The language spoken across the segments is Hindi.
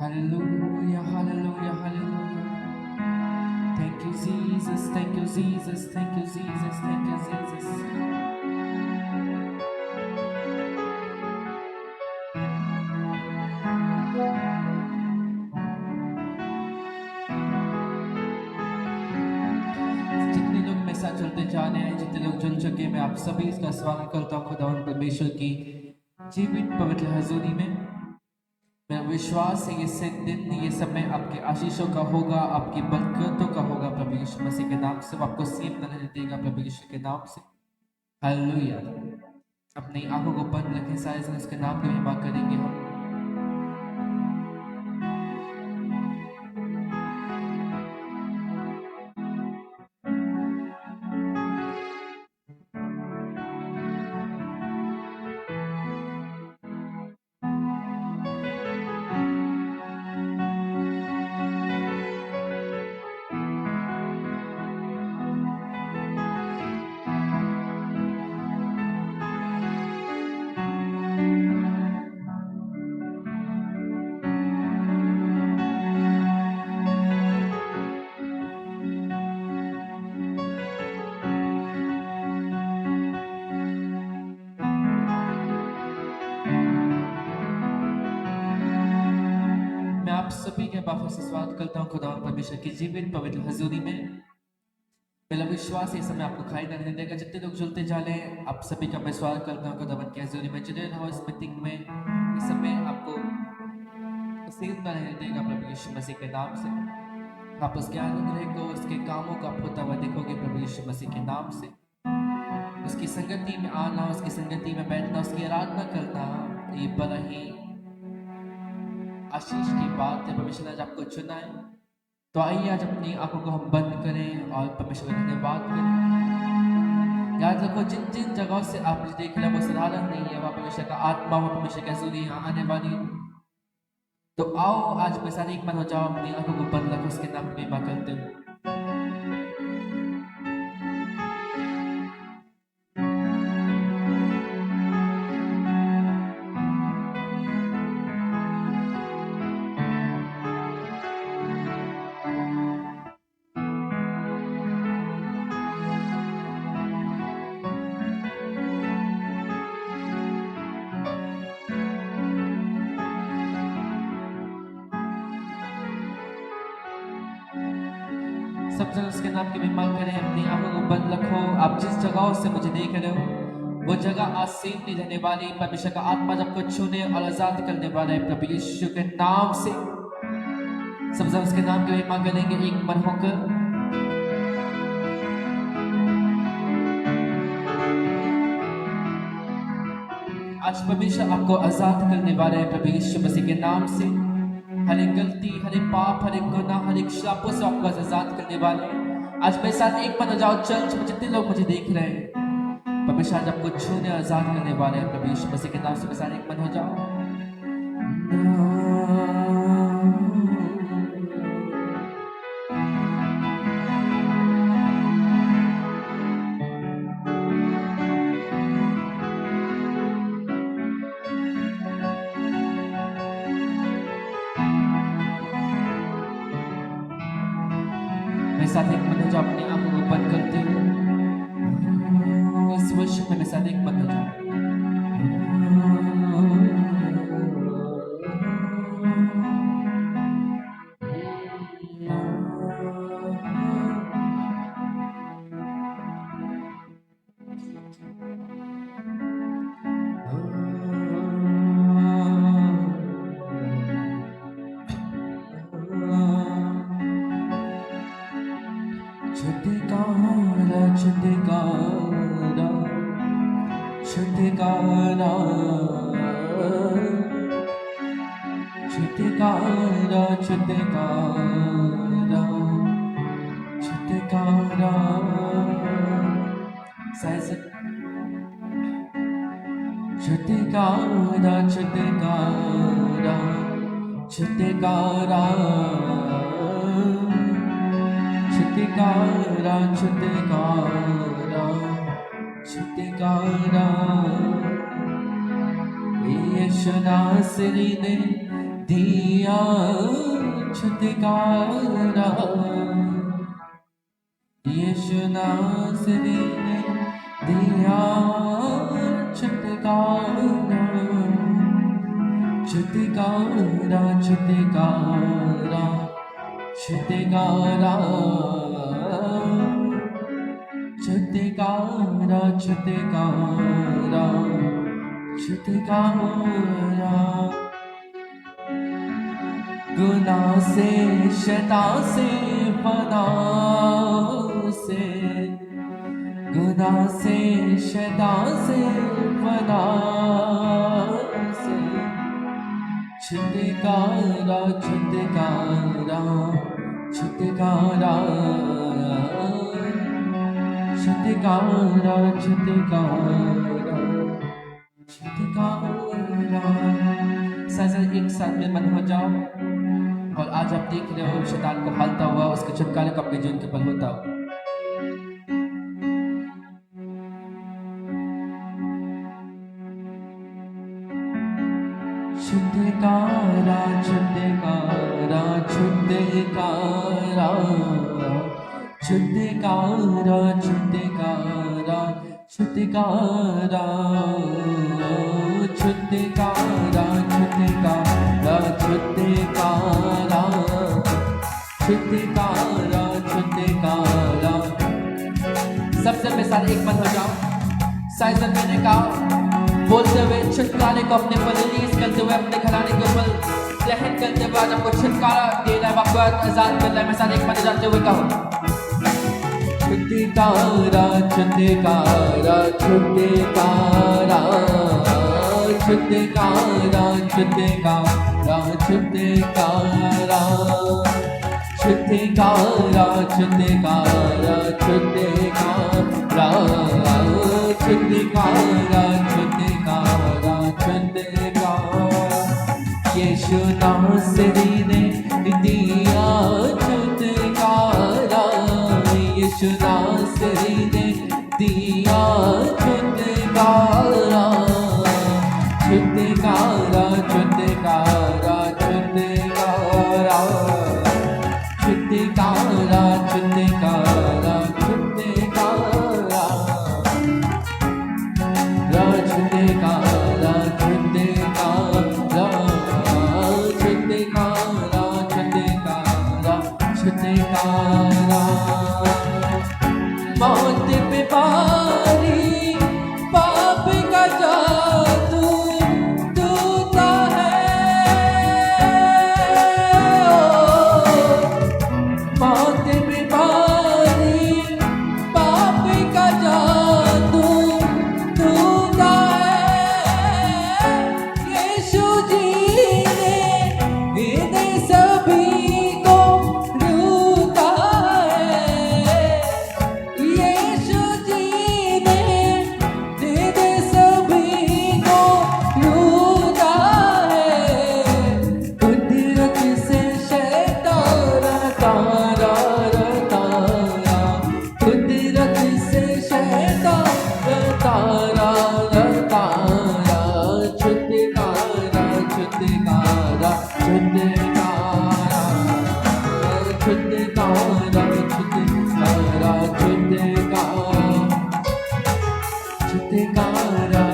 Hallelujah, hallelujah, hallelujah. Thank you, Jesus. Thank you, Jesus. Thank you, Jesus. Thank you, Jesus. जितने लोग मेरे साथ चलते जा रहे हैं, जितने लोग चल चुके हैं, मैं आप सभी इसका स्वागत करता हूँ खुदावंद परमेश्वर की जीवित पवित्र हजूरी में। मेरा विश्वास है ये दिन, ये समय आपके आशीषों का होगा, आपकी बरकतों का होगा प्रभु यीशु मसीह के नाम से। आपको सीम न रहने देगा प्रभु यीशु के नाम से। हालेलुया। अपनी आंखों को बंद रखें, सारे जन उसके नाम की महिमा करेंगे हम। सभी के बाबा से स्वागत करता हूँ खुदावंद परमेश्वर की जीवित पवित्र हजूरी में। मेरा विश्वास है समय आपको खाई नहीं देगा। जितने लोग जुलते जा रहे हैं, आप सभी का मैं स्वागत करता हूँ खुदावंद की हजूरी में। जुड़े रहो इस मीटिंग में, इस समय आपको नसीब न रहने देगा प्रभु यीशु मसीह के नाम से। आप उसके अनुग्रह को, उसके कामों का होता हुआ देखोगे प्रभु यीशु मसीह के नाम से। उसकी संगति में आना, उसकी संगति में बैठना, उसकी आराधना करना, ये बड़ा ही आशीष की बात है। परमेश्वर ने आज आपको चुना है, तो आइए आज अपनी आंखों को हम बंद करें और परमेश्वर का धन्यवाद करें। याद रखो, जिन जिन जगहों से आप मुझे देख रहे हैं वो साधारण नहीं है, वह परमेश्वर का आत्मा, वह परमेश्वर की हजूरी यहाँ आने वाली है। तो आओ आज मेरे साथ एक मन हो जाओ, अपनी आंखों को बंद रखो, उसके नाम की महिमा करते हुए। सब जन उसके नाम की महिमा करें। अपनी आंखों को बंद रखो। आप जिस जगहों से मुझे देख रहे हो वो जगह आज सेम नहीं रहने वाली। परमेश्वर का आत्मा जब कुछ छूने और आजाद करने वाला है प्रभु यीशु के नाम से। सब जन उसके नाम की महिमा करेंगे एक मन होकर। आज परमेश्वर आपको आजाद करने वाला है प्रभु यीशु मसीह के नाम से। हर एक गलती, हर एक पाप, हर एक गुनाह, हर एक श्रापों से आपको आजाद करने वाले हैं। आज मेरे साथ एक मन हो जाओ। चर्च में जितने लोग मुझे देख रहे हैं, परमेश्वर आज आपको छूने आजाद करने वाले हैं प्रभु यीशु मसीह के नाम से। मेरे साथ एक मन हो जाओ। साथ एक मन हो जाओ। अपनी आंखों को बंद करते हुए इस वर्ष में मेरे साथ एक मन हो जाओ। यीशु नासरी ने दी दिया छुटकारा, यीशु नासरी ने दिया छुटकारा, छुटकारा छुटकारा छुटकारा छुटकारा छुटकारा छुटकारा। गुनाह से शैतान से फनाह से, गुनाह से शैतान से फनाह से, छुटकारा छुटकारा छुटकारा छुटकारा छुटकारा छुटकारा। साथ एक साथ में मन हो जाओ और आज आप देख रहे हो शैतान को हालता हुआ, उसके छुटकारे को अपने जीवन के पल होता हो। छुटकारा छुटकारा छुटकारा छुटकारा छुटकारा छुटकारा छुटकारा छुटकारा छुटकारा छुटकारा छुटकारा। सबसे मेरे साथ एक मन हो जाओ। साइजन मैंने कहा बोलते हुए छुटकारे को अपने पर रिलीज करते हुए अपने घराने के ऊपर ग्रहण करते हुए आज आपको छुटकारा देना है, आपको आजाद करना है। मेरे साथ एक मन जाते हुए कहो छुटकारा छुटकारा छुटकारा छुटकारा छुटकारा छुटकारा छुटकारा छुटकारा छुटकारा छुटकारा छुटकारा छुटकारा। यीशु नासरी ने दिया छुटकारा, यीशु नासरी ने दिया छुटकारा, छुटकारा छुटकारा छुटकारा छुटकारा छुटकारा छुटकारा छुटकारा छुटकारा छुटकारा छुटकारा। मौत पे भारी पाप का जादू टूटा है, मौत पे भारी पाप का जादू टूटा है। यीशु जी ने इन्हें सभी को रूठा है, यीशु जी ने इन्हें सभी को रूठा है। कुदरत से शैतान तारा तारा, कुदरत से शैतान तारा तारा, छुटकारा छुटकारा छुटकारा छुटकारा छुटकारा छुटकारा छुटकारा छुटकारा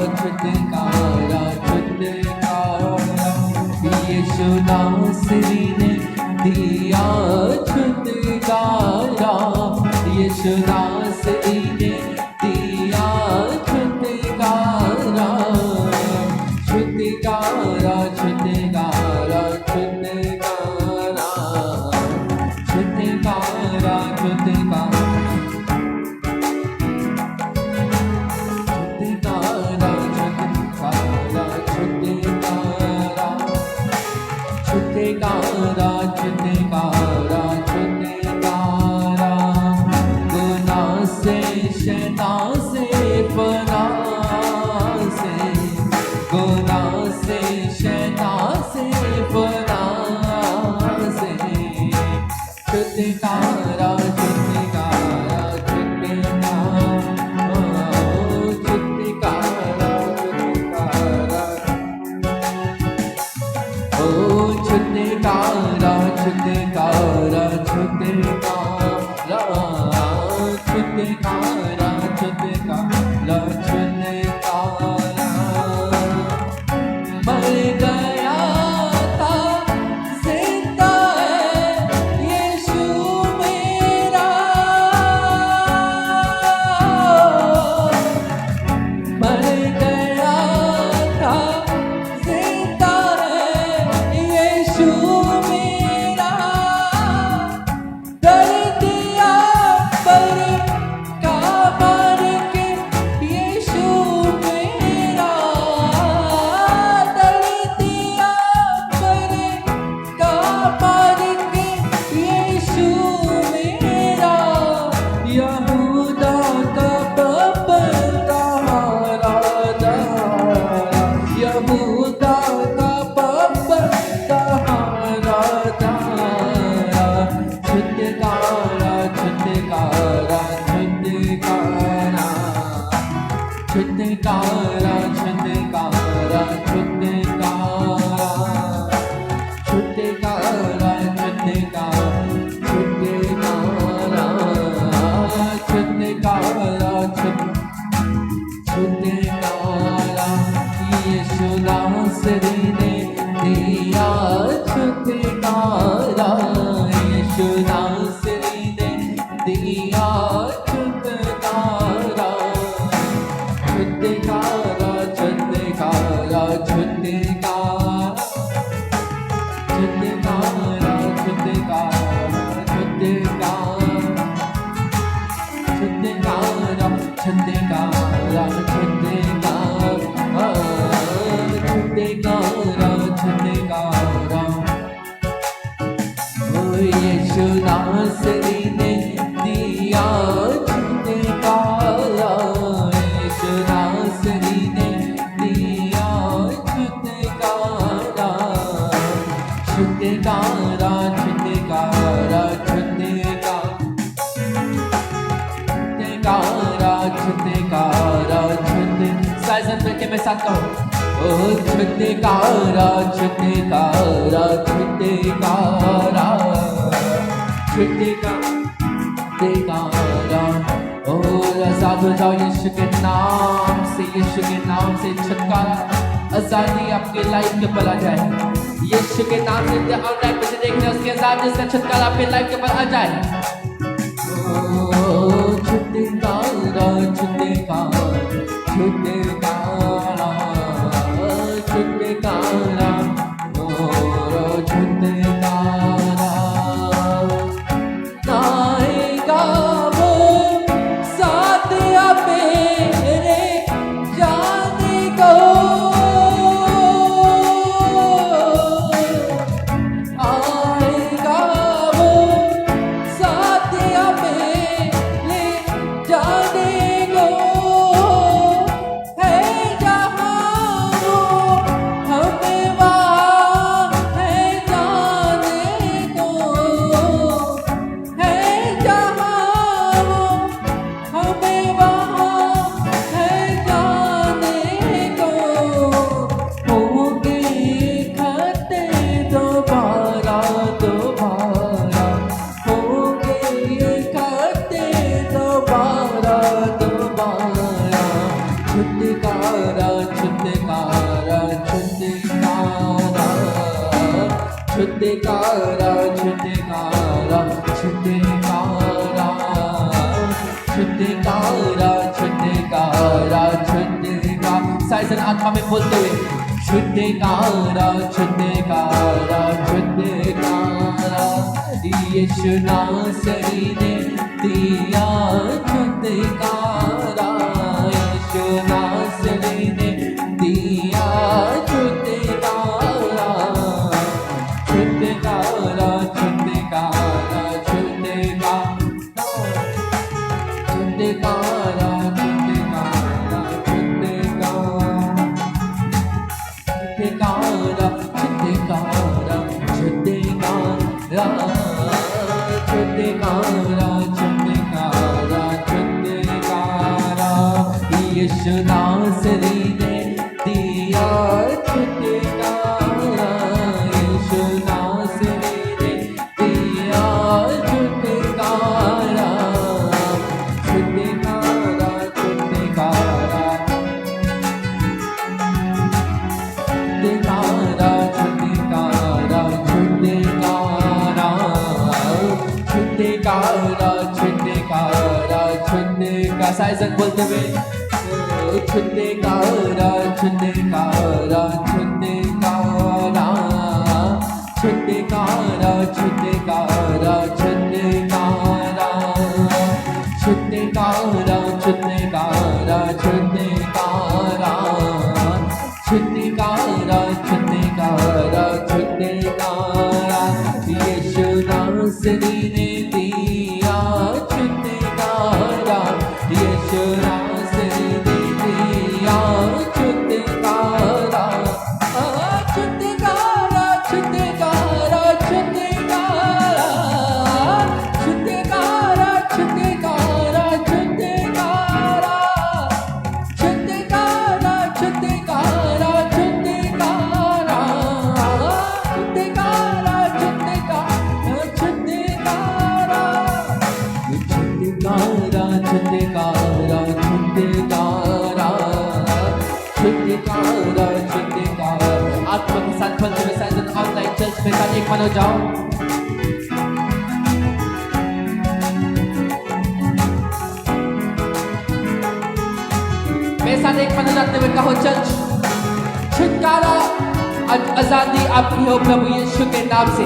छुटकारा छुटकारा छुटकारा। यीशु नासरी ने दिया छुटकारा, यीशु नासरी ने दिया छुटकारा, छुटकारा छुटकारा छुटकारा छुटकारा छुटकारा छुटकारा छुटकारा छुटकारा। गुनाह से शैतान से फनाह से, गुनाह से शैतान से फनाह से, छुटकारा छुटकारा मेरे साथ कहो, ओ छुटकारा छुटकारा छुटकारा छुटकारा, और आजाद हो जाओ यीशु के नाम से, यीशु के नाम से छुटकारा आजादी आपके लाइफ के ऊपर आ जाए। यीशु के नाम से ऑनलाइन मुझे देखने उसके आजादी से छुटकारा आपके लाइफ के ऊपर आ जाए। ओ छुटकारा छुटकारा छुटकारा छुटकारा, ओ छुटकारा आएगा वो साथ मेरे जाने को, आएगा वो साथ मेरे जाने को, छुटकारा छुटकारा छुटकारा छुटकारा छुटकारा छुटकारा, साइजन आत्मा में बोलते हुए छुटकारा छुटकारा छुटकारा, यीशु नासरी ने दिया छुटकारा, यीशु नासरी ने दिया छुटकारा, छुटकारा छुटकारा छुटकारा छुटकारा छुटकारा छुटकारा छुटकारा छुटकारा छुटकारा छुटकारा, यीशु नासरी ने दिया छुटकारा, यीशु नासरी ने दिया छुटकारा, छुटकारा छुटकारा छुटकारा छुटकारा छुटकारा छुटकारा छुटकारा, साइजन बोलते हुए छुटकारा छुटकारा छुटकारा छुटकारा छुटकारा छुटकारा छुटकारा छुटकारा छुटकारा छुटकारा छुटकारा छुटकारा, यीशु नासरी ने दिया छुटकारा, यीशु नासरी ने दिया छुटकारा, छुटकारा छुटकारा छुटकारा छुटकारा छुटकारा छुटकारा छुटकारा छुटकारा छुटकारा छुटकारा छुटकारा छुटकारा छुटकारा, आत्मा के साथ बंधे हुए साइजन ऑनलाइन चर्च में साथ एक मन हो जाओ। मेरे साथ एक मन हो जाते हुए कहो चर्च, छुटकारा आजादी आपकी हो प्रभु यीशु के नाम से,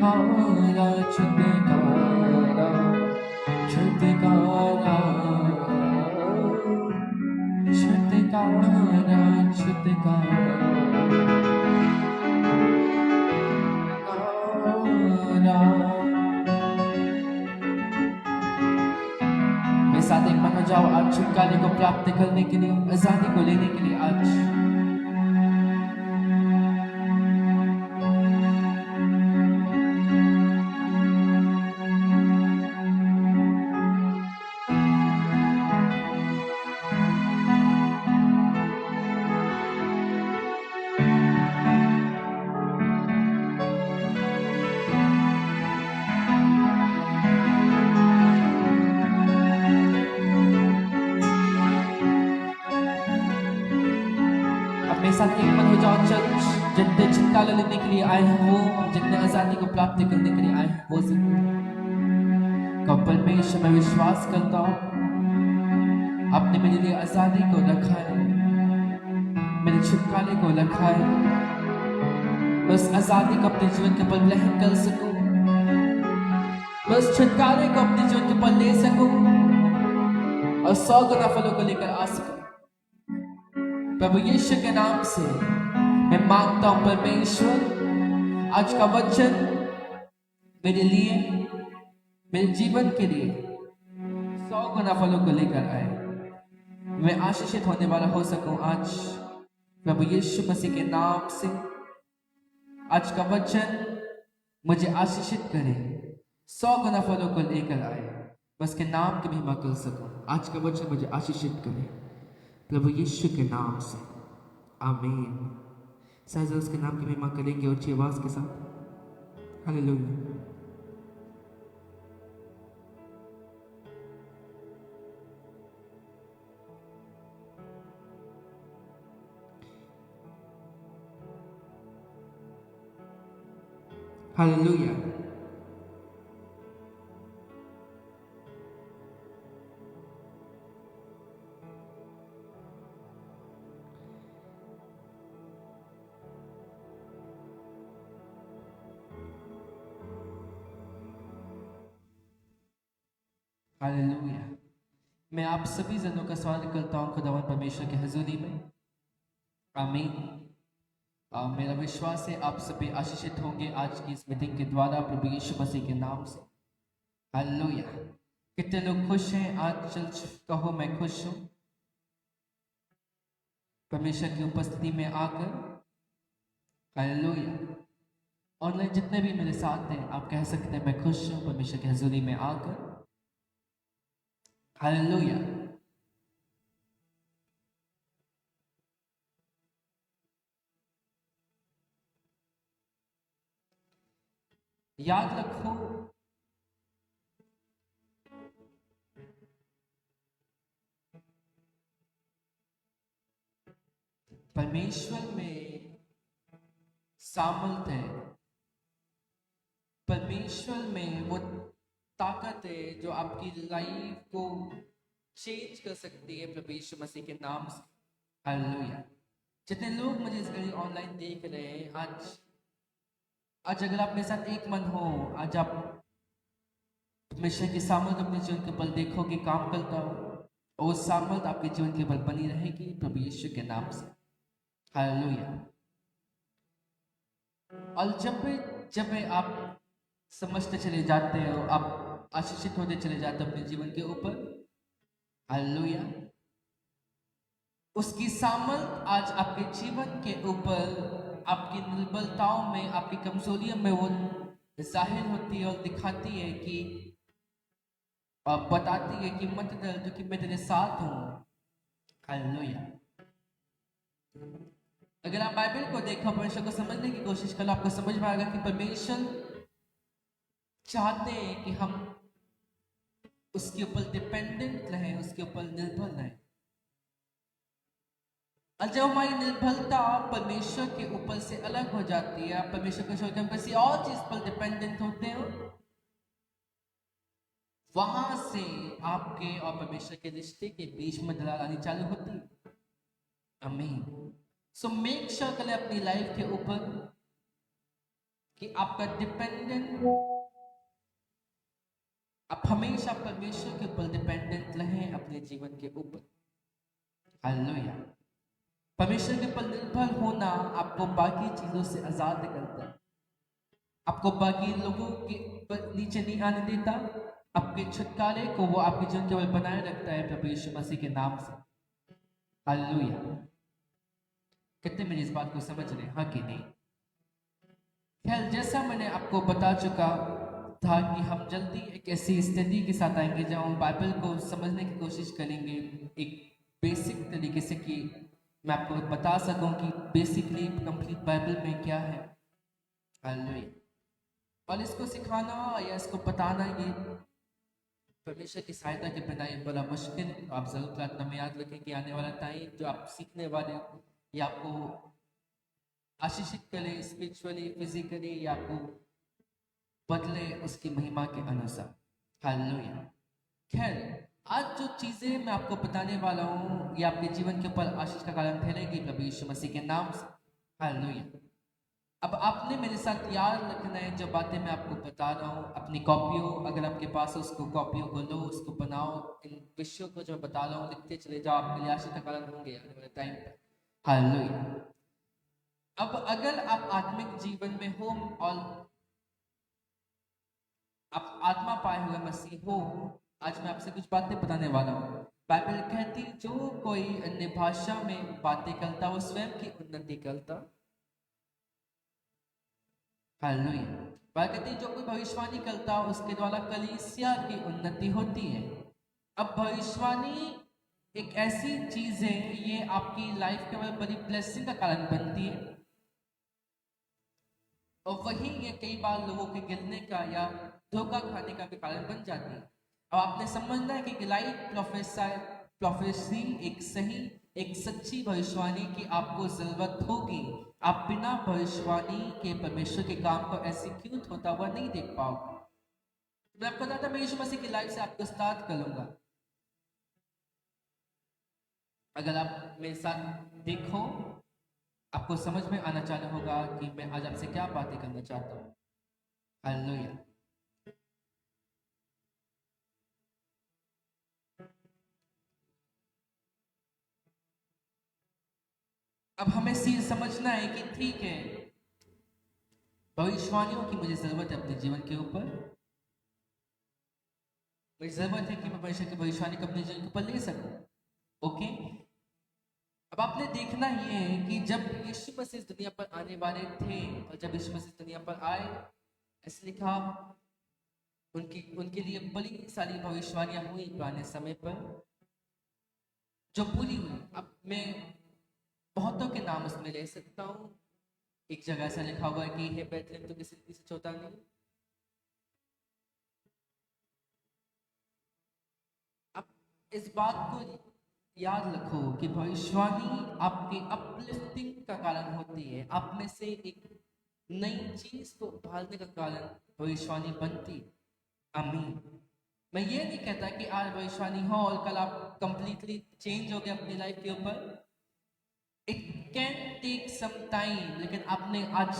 छुटकारा छुटकारा छुटकारा छुटकारा छुटकारा। मेरे साथ एक मन हो जाओ आज छुटकारे को प्राप्त करने के लिए, आजादी को लेने के लिए आज। मेरे साथ एक मन हो जाओ चर्च, जितने छुटकारा लेने के लिए आए हैं वो, जितने आजादी को प्राप्त करने के लिए आए हैं वो सब। परमेश्वर मैं विश्वास करता हूँ आपने मेरे लिए आजादी को रखा है, मेरे छुटकारे को रखा है। मैं उस आजादी को अपने जीवन के ऊपर ग्रहण कर सकूं, मैं उस छुटकारे को अपने जीवन के ऊपर ले सकूं और 100 गुना फलों को लेकर आ सकूं। प्रभु यीशु के नाम से मैं मांगता हूं परमेश्वर आज का वचन मेरे लिए, मेरे जीवन के लिए 100 गुना फलों को लेकर आए, मैं आशीषित होने वाला हो सकूं आज। प्रभु यीशु मसीह के नाम से आज का वचन मुझे आशीषित करे, 100 गुना फलों को लेकर आए, बस के नाम की महिमा कर सकूं। आज का वचन मुझे आशीषित करे प्रभु यीशु के नाम से, आमीन। सहज उसके नाम की महिमा करेंगे ऊंची आवाज के साथ, हालेलुया। हालेलुया। हालेलुया। मैं आप सभी जनों का स्वागत करता हूं खुदावंद परमेश्वर की हजूरी में, आमीन। मेरा विश्वास है आप सभी आशीषित होंगे आज की इस मीटिंग के द्वारा प्रभु यीशु मसीह के नाम से, हालेलुया। कितने लोग खुश हैं आज? चल कहो मैं खुश हूं परमेश्वर की उपस्थिति में आकर, हालेलुया। ऑनलाइन जितने भी मेरे साथ हैं आप कह सकते हैं मैं खुश हूं परमेश्वर की हजूरी में आकर, हालेलुया। याद रखो परमेश्वर में सामर्थ है, परमेश्वर में वो ताकत है जो आपकी लाइफ को चेंज कर सकती है प्रभु यीशु मसीह के नाम से, हालेलुया। जितने लोग मुझे इस घड़ी ऑनलाइन देख रहे हैं आज अगर आप मेरे साथ एक मन हो, आज आप परमेश्वर की सामर्थ अपने जीवन के ऊपर देखोगे काम करता हो, और वो सामर्थ आपके जीवन के ऊपर बनी रहेगी प्रभु यीशु के नाम से, हालेलुया। और जब आप समझते चले जाते हो, आप आशीषित होते चले जाते हो अपने जीवन के ऊपर, हालेलुया, उसकी सामर्थ आज आपके जीवन के ऊपर, आपकी निर्बलताओं में, आपकी कमजोरियों में वो जाहिर होती है और दिखाती है कि बताती है कि मत डर क्योंकि मैं तेरे साथ हूं, हालेलुया। अगर आप बाइबल को देखो, परमेश्वर को समझने की कोशिश करो, आपको समझ में आएगा कि परमेश्वर चाहते हैं कि हम उसके ऊपर डिपेंडेंट रहें, उसके ऊपर निर्भर रहें। और जब हमारी निर्भरता परमेश्वर के ऊपर से अलग हो जाती है, आप परमेश्वर को छोड़कर हम किसी और चीज पर डिपेंडेंट होते हो, वहां से आपके और परमेश्वर के रिश्ते के बीच में दरार आनी चालू होती है, आमीन। सो मेक श्योर करें अपनी लाइफ के ऊपर कि आपका डिपेंडेंट, आप हमेशा परमेश्वर के ऊपर डिपेंडेंट रहें अपने जीवन के ऊपर। हालेलुया। परमेश्वर के ऊपर निर्भर होना आपको बाकी चीजों से आजाद करता है, आपको बाकी लोगों के नीचे नहीं आने देता, आपके छुटकारे को वो आपके जीवन केवल बनाए रखता है प्रभु यीशु मसीह के नाम से। हालेलुया। कितने मेरी इस बात को समझ रहे हैं, हाँ कि नहीं? खैर, जैसा मैंने आपको बता चुका था कि हम जल्दी एक ऐसी स्टडी के साथ आएंगे जहाँ हम बाइबल को समझने की कोशिश करेंगे एक बेसिक तरीके से, कि मैं आपको बता सकूं कि बेसिकली कंप्लीट बाइबल में क्या है। हालेलुया। और इसको सिखाना या इसको बताना ये परमेश्वर की सहायता के बिना ये बड़ा मुश्किल। तो आप जरूर प्रार्थना में याद रखें कि आने वाला टाइम जो आप सीखने वाले हो ये आपको आशीषित करे स्पिरिचुअली, फिजिकली, या आपको बदले उसकी महिमा के अनुसार। हालेलुया। खैर, आज जो चीजें मैं आपको बताने वाला हूँ ये आपके जीवन के ऊपर आशीष का कारण ठहरेगी प्रभु यीशु मसीह के नाम से। हालेलुया। अब आपने मेरे साथ याद रखना है जो बातें मैं आपको बता रहा हूँ, अपनी कॉपियों, अगर आपके पास उसको कॉपियों को लो, उसको बनाओ, इन विषयों को जो बता रहा हूँ लिखते चले जाओ, आपके लिए आशीष का कारण होंगे आने वाले टाइम पर। हालेलुया। अब अगर आप आत्मिक जीवन में हो और आप आत्मा पाए हुए मसीह हो, आज मैं आपसे कुछ बातें बताने वाला हूँ। बाइबल कहती जो कोई अन्य भाषा में बातें करता वो स्वयं की उन्नति करता। हालेलुया। बाइबल कहती जो कोई भविष्यवाणी करता उसके द्वारा कलीसिया की उन्नति होती है। अब भविष्यवाणी एक ऐसी चीज है, ये आपकी लाइफ के में बड़ी ब्लेसिंग का कारण बनती है, और वही ये कई बार लोगों के गिरने का या धोखा खाने का भी कारण बन जाती है। अब आपने समझना है कि लाइट प्रोफेसी एक सही, एक सच्ची भविष्यवाणी की आपको जरूरत होगी। आप बिना भविष्यवाणी के परमेश्वर के काम को एग्जीक्यूट होता हुआ नहीं देख पाओगे। मैं आपको बताता मैं यीशु मसीह की लाइफ से आपको स्टार्ट करूंगा। अगर आप मेरे साथ देखो, आपको समझ में आना चालू होगा कि मैं आज आपसे क्या बातें करना चाहता हूँ। हालेलुया। अब हमें समझना है कि ठीक है, भविष्यवाणियों की मुझे जरूरत है अपने जीवन के ऊपर। मुझे जरूरत है कि मैं परमेश्वर की भविष्यवाणी को अपने जीवन के ऊपर ले सकूं। ओके। अब आपने देखना ये है कि जब यीशु मसीह इस दुनिया पर आने वाले थे, और जब यीशु मसीह दुनिया पर आए, ऐसे लिखा उनके लिए बड़ी सारी भविष्यवाणियां हुई पुराने समय पर जो पूरी हुई। अब मैं बहुतों के नाम उसमें ले सकता हूँ। एक जगह ऐसा लिखा हुआ है कि हे बैतलहम तो किसी से छोटा नहीं। अब इस बात को याद रखो कि भविष्यवाणी आपके अपलिफ्टिंग का कारण होती है, आप में से एक नई चीज को उभारने का कारण भविष्यवाणी बनती। आमीन। मैं ये नहीं कहता कि आज भविष्यवाणी हो और कल आप कंप्लीटली चेंज हो गए अपनी लाइफ के ऊपर। It can take some time, लेकिन आपने आज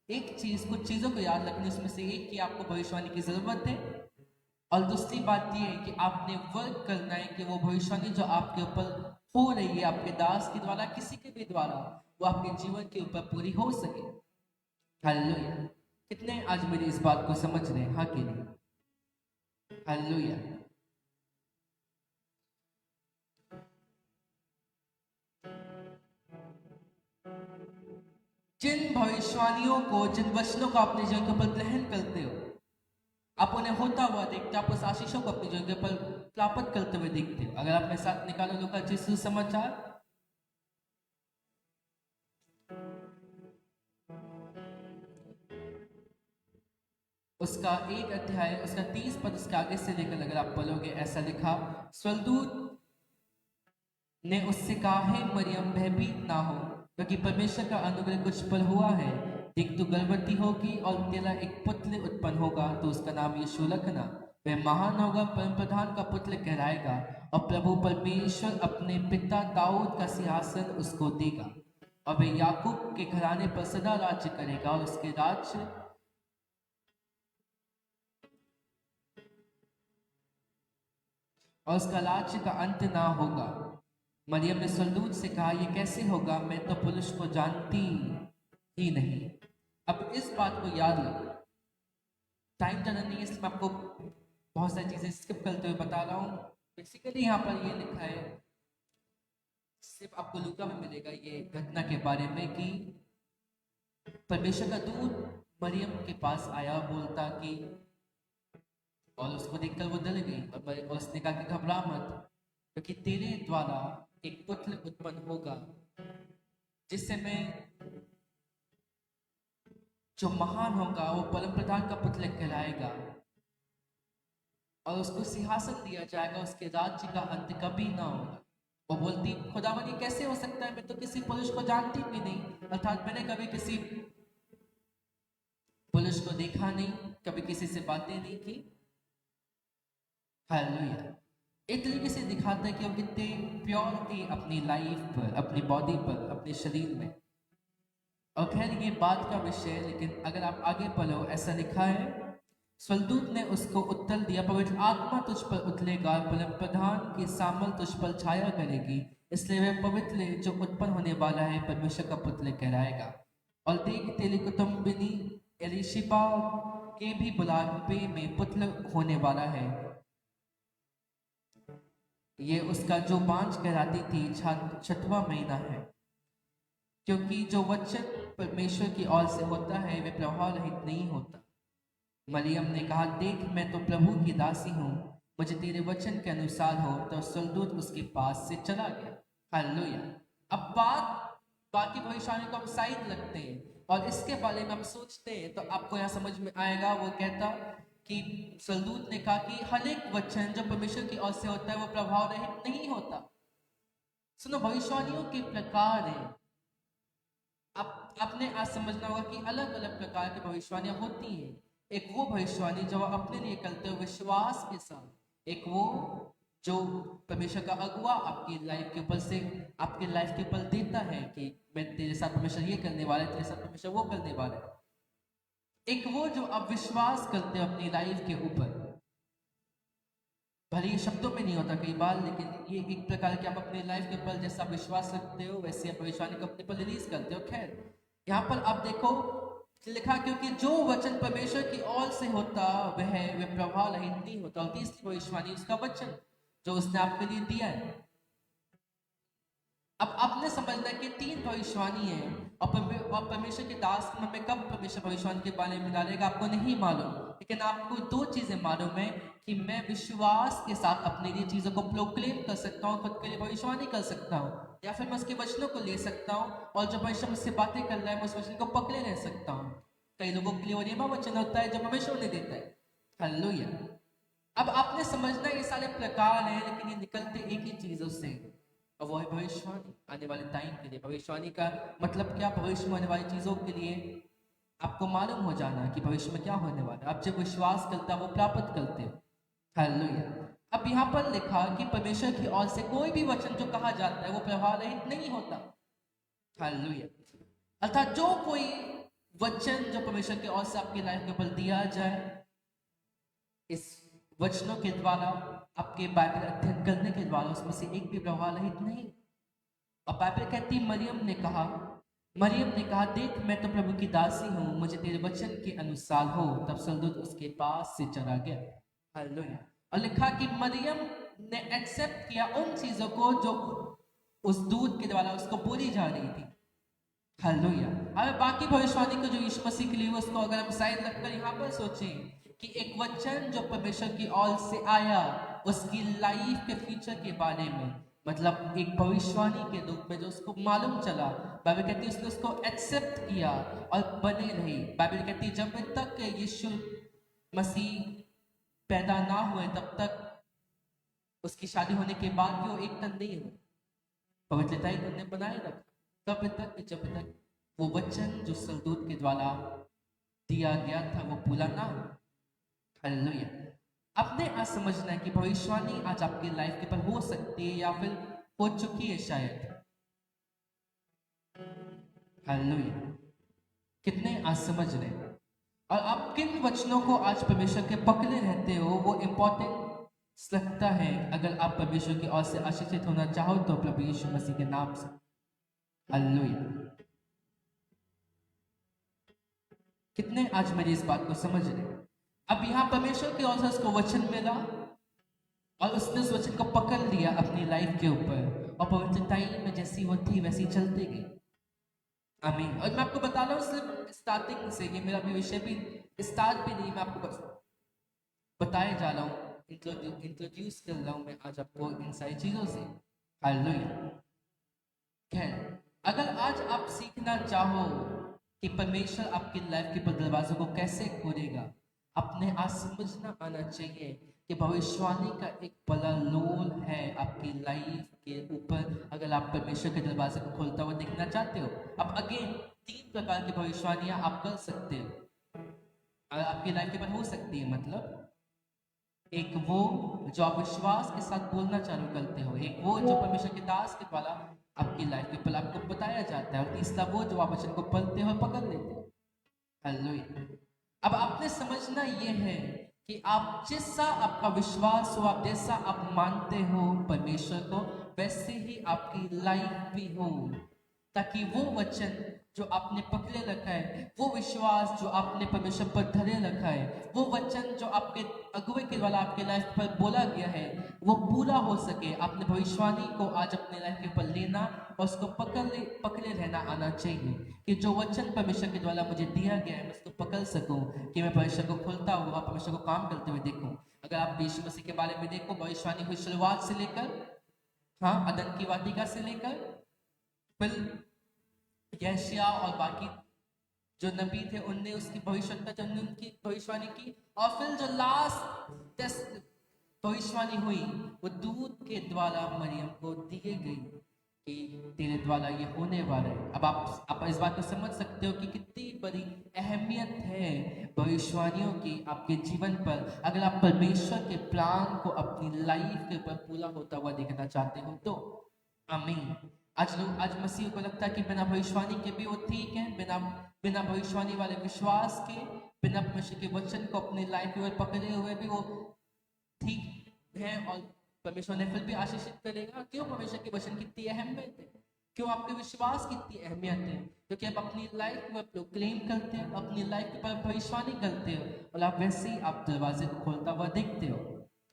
एक चीज, कुछ चीजों को याद रखनी, उसमें से एक कि आपको भविष्यवाणी की जरूरत है, और दूसरी बात यह है कि आपने वर्क करना है कि वो भविष्यवाणी जो आपके ऊपर हो रही है, आपके दास के द्वारा, किसी के भी द्वारा, वो आपके जीवन के ऊपर पूरी हो सके। हालेलुया। कितने आज मेरी इस बात को समझ रहे हैं, हाँ कि नहीं? हालेलुया। जिन भविष्यवाणियों को, जिन वचनों को अपने जीवन के ऊपर ग्रहण करते हो, आप उन्हें होता हुआ देखते हो, आप उस आशीषों को अपने जीवन के ऊपर प्राप्त करते हुए देखते हो। अगर आप मेरे साथ निकालो लूका जी सुसमाचार, उसका 1 अध्याय, उसका 30 पद, उसके आगे से लेकर अगर आप पढ़ोगे, ऐसा लिखा, स्वर्गदूत ने उससे कहा, हे मरियम, भयभीत ना हो, क्योंकि परमेश्वर का अनुग्रह कुछ पर हुआ है। देख, तू गर्भवती होगी और तेरा एक पुत्र उत्पन्न होगा, तो उसका नाम यीशु रखना। वह महान होगा, परम प्रधान का पुत्र कहलाएगा, और प्रभु परमेश्वर अपने पिता दाऊद का सिंहासन उसको देगा, और वह याकूब के घराने पर सदा राज्य करेगा, और उसके राज्य और उसका राज्य का अंत ना होगा। मरियम ने स्वर्गदूत से कहा, यह कैसे होगा, मैं तो पुरुष को जानती ही नहीं। अब इस बात को याद रखो, टाइम ज़्यादा नहीं है इसलिए मैं आपको बहुत सारी चीज़ें स्किप करते हुए बता रहा हूँ। बेसिकली यहाँ पर ये लिखा है, सिर्फ आपको लूका में मिलेगा ये घटना के बारे में, कि परमेश्वर का दूत मरियम के पास आया, बोलता कि, और उसको देखकर वो डर गई और उसने कहा कि घबरा मत, क्योंकि तेरे द्वारा एक पुत्र उत्पन्न होगा जिससे मैं, जो महान होगा वो परम प्रधान का पुत्र कहलाएगा और उसको सिंहासन दिया जाएगा, उसके राज्य का अंत कभी ना होगा। वो बोलती, खुदावन ये कैसे हो सकता है, मैं तो किसी पुरुष को जानती भी नहीं, अर्थात मैंने कभी किसी पुरुष को देखा नहीं, कभी किसी से बातें नहीं की। हालेलुया। एक तरीके से दिखाता है कि वो कितने प्योर थे अपनी लाइफ पर, अपनी बॉडी पर, अपने शरीर में। और खैर ये बात का विषय है, लेकिन अगर आप आगे पढ़ो, ऐसा लिखा है, स्वर्गदूत ने उसको उत्तर दिया, पवित्र आत्मा तुझ पर उतरेगा, परम प्रधान की सामल तुझ पर छाया करेगी, इसलिए वह पवित्र जो उत्पन्न होने वाला है परमेश्वर का पुत्र कहलाएगा। और देख, तेरी कुटुंबिनी एलिशिबा के भी बुढ़ापे में पुत्र होने वाला है। ये उसका जो बांझ कहलाती थी 6वां महीना है, क्योंकि जो वचन परमेश्वर की ओर से होता है वह प्रभाव रहित नहीं होता। मरियम ने कहा, देख मैं तो प्रभु की दासी हूँ, मुझे तेरे वचन के अनुसार हो। तो स्वर्गदूत उसके पास से चला गया। हालेलुया। अब बाकी भविष्यवाणी को हम साइड रखते हैं और इसके बारे में हम सोचते हैं, तो आपको यहाँ समझ में आएगा। वो कहता कि स्वर्गदूत ने कहा कि हर एक वचन जो परमेश्वर की ओर से होता है वो प्रभाव रहित नहीं होता। सुनो, भविष्यवाणियों के प्रकार है। आपने आज समझना होगा कि अलग अलग प्रकार की भविष्यवाणियां होती हैं। एक वो भविष्यवाणी जो अपने लिए करते हो विश्वास के साथ, एक वो जो परमेश्वर का अगुआ आपकी लाइफ के ऊपर से, आपके लाइफ के ऊपर देता है कि मैं तेरे साथ परमेश्वर ये करने वाला है, तेरे साथ परमेश्वर वो करने वाला है। एक वो जो आप विश्वास करते हो अपनी लाइफ के ऊपर, भले ये शब्दों में नहीं होता कई बार, लेकिन ये एक प्रकार के आप अपनी लाइफ के ऊपर जैसा विश्वास रखते हो वैसे आप भविष्यवाणी को अपने पर रिलीज करते हो। खैर यहाँ पर आप देखो लिखा, क्योंकि जो वचन परमेश्वर की ओर से होता वह प्रभाव रहित नहीं होता। और तीसरी भविष्यवाणी उसका वचन जो उसने आपके लिए दिया है। अब आपने समझना है कि 3 भविष्यवाणी है और परमेश्वर के दास में कब परमेश्वर भविष्यवाणी के बारे में डालेगा आपको नहीं मालूम, लेकिन आपको 2 चीजें मालूम है कि मैं विश्वास के साथ अपने लिए चीजों को प्रोक्लेम कर सकता हूँ, खुद के लिए भविष्यवाणी कर सकता हूँ, या फिर मैं उसके वचनों को ले सकता हूँ और जब परमेश्वर मुझसे बातें कर रहा है मैं उस वचन को पकड़े रह सकता हूँ। कई लोगों के लिए वो नियमा वचन होता है जो परमेश्वर ने देता है। हालेलुया। अब आपने समझना ये सारे प्रकार हैं, लेकिन ये निकलते एक ही चीजों से, और वो है भविष्यवाणी आने वाले टाइम के लिए। भविष्यवाणी का मतलब क्या? भविष्य में होने वाली चीजों के लिए आपको मालूम हो जाना कि भविष्य में क्या होने वाला है। आप जब विश्वास करते हो वो प्राप्त करते हो। हालेलुया। अब यहाँ पर लिखा कि परमेश्वर की ओर से कोई भी वचन जो कहा जाता है वो प्रभाव रहित नहीं होता। हालेलुया। अर्थात जो कोई वचन जो परमेश्वर की ओर से आपकी लाइफ के ऊपर दिया जाए, इस वचनों के द्वारा, आपके बाइबल अध्ययन करने के द्वारा, उसमें से एक भी प्रभाव रहित नहीं। और बाइबल कहती मरियम ने कहा, देख मैं तो प्रभु की दासी हूँ, मुझे तेरे वचन के अनुसार हो। तब स्वर्गदूत उसके पास से चला गया। हालेलुया। और लिखा कि मरियम ने एक्सेप्ट किया उन चीजों को जो उस दूत के द्वारा उसको बोली जा रही थी। हालेलुया। अब बाकी भविष्यवाणी को जो यीशु मसीह के लिए, उसको अगर हम साइड रखकर यहाँ पर सोचें कि एक वचन जो परमेश्वर की ओर से आया उसकी लाइफ के फ्यूचर के बारे में, मतलब एक भविष्यवाणी के रूप में जो उसको मालूम चला, बाइबल कहती है उसने उसको एक्सेप्ट किया और बने रही। बाइबल कहती है जब तक यीशु मसीह पैदा ना हुए तब तक उसकी शादी होने के बाद भी वो एक तन नहीं हुआ, पवित्रता ही उन्होंने बनाए रखा तब तक जब तक वो वचन जो स्वर्गदूत के द्वारा दिया गया था वो पूरा ना हो। हालेलुया। आपने आज समझना है कि भविष्यवाणी आज आपकी लाइफ के पर हो सकती है या फिर हो चुकी है शायद। हालेलुया। कितने आज समझ रहे हैं? और आप किन वचनों को आज परमेश्वर के पकड़े रहते हो वो इंपॉर्टेंट लगता है अगर आप परमेश्वर की ओर से आशीषित होना चाहो तो प्रभु यीशु मसीह के नाम से। हालेलुया। कितने आज मेरी इस बात को समझ रहे हैं? अब यहाँ परमेश्वर की ओर से उसको वचन मिला और उसने उस वचन को पकड़ लिया अपनी लाइफ के ऊपर, और पवित्रताई में जैसी वो थी वैसी चलती गई। आमीन। और मैं आपको बता रहा हूँ सिर्फ स्टार्टिंग से, ये मेरा भी विषय भी स्टार्ट भी नहीं, मैं आपको बताया जा रहा हूँ, इंट्रोड्यूस कर रहा हूँ मैं आज आपको इन सारी चीजों से। हालेलुया। खैर, अगर आज आप सीखना चाहो कि परमेश्वर आपकी लाइफ के दरवाजों को कैसे खोलेगा, अपने आज समझना आना चाहिए कि भविष्यवाणी का एक बड़ा रोल है आपकी लाइफ के ऊपर, अगर आप परमेश्वर के दरवाजे को खोलता हुआ देखना चाहते हो। अब अगेन 3 प्रकार की भविष्यवाणियां आप कर सकते हो, आपकी लाइफ के ऊपर हो सकती है। मतलब एक वो जो आप विश्वास के साथ बोलना चालू करते हो, एक वो जो परमेश्वर के दास के द्वारा आपकी लाइफ के ऊपर आपको बताया जाता है, और तीसरा वो जो आप वचन को पढ़ते हो और पकड़ लेते हो। हालेलुया। अब आपने समझना ये है कि आप जैसा आपका विश्वास हो, आप जैसा आप मानते हो परमेश्वर को, वैसे ही आपकी लाइफ भी हो, ताकि वो वचन जो आपने पकड़े रखा है, वो विश्वास जो आपने परमेश्वर पर धरे रखा है, वो वचन जो आपके अगुवे के द्वारा आपके लाइफ पर बोला गया है, वो पूरा हो सके। आपने भविष्यवाणी को आज अपने लाइफ के ऊपर लेना और उसको पकड़े रहना आना चाहिए, कि जो वचन परमेश्वर के द्वारा मुझे दिया गया है मैं उसको पकड़ सकूं, कि मैं परमेश्वर को खुलता हुआ परमेश्वर को काम करते हुए देखूं। अगर आप यीशु मसीह के बारे में देखो, भविष्यवाणी हुई शुरुआत से लेकर, हाँ, अदन की वाटिका से लेकर, फिर यशायाह और बाकी जो नबी थे उनने उसकी भविष्यवाणी, उनकी भविष्यवाणी की, और फिर जो लास्ट भविष्यवाणी हुई वो दूत के द्वारा मरियम को दी गई कि तेरे द्वारा ये होने वाला है। अब आप इस बात को समझ सकते हो कि कितनी बड़ी अहमियत है भविष्यवाणियों की आपके जीवन पर, अगर आप परमेश्वर के प्लान को अपनी लाइफ के ऊपर पूरा होता हुआ देखना चाहते हो तो। आमीन। आज मसीह को लगता है कि बिना भविष्यवाणी के भी वो ठीक है, बिना भविष्यवाणी वाले विश्वास के, बिना परमेश्वर के वचन को अपनी लाइफ में पकड़े हुए भी वो ठीक है, और परमेश्वर ने फिर भी आशीषित करेगा। क्यों? परमेश्वर के वचन कितनी अहमियत है, क्यों आपके विश्वास कितनी अहमियत है, क्योंकि आप अपनी लाइफ में क्लेम करते हो, अपनी लाइफ के ऊपर भविष्यवाणी करते हो, और आप वैसे ही आप दरवाजे को खोलता हुआ देखते हो।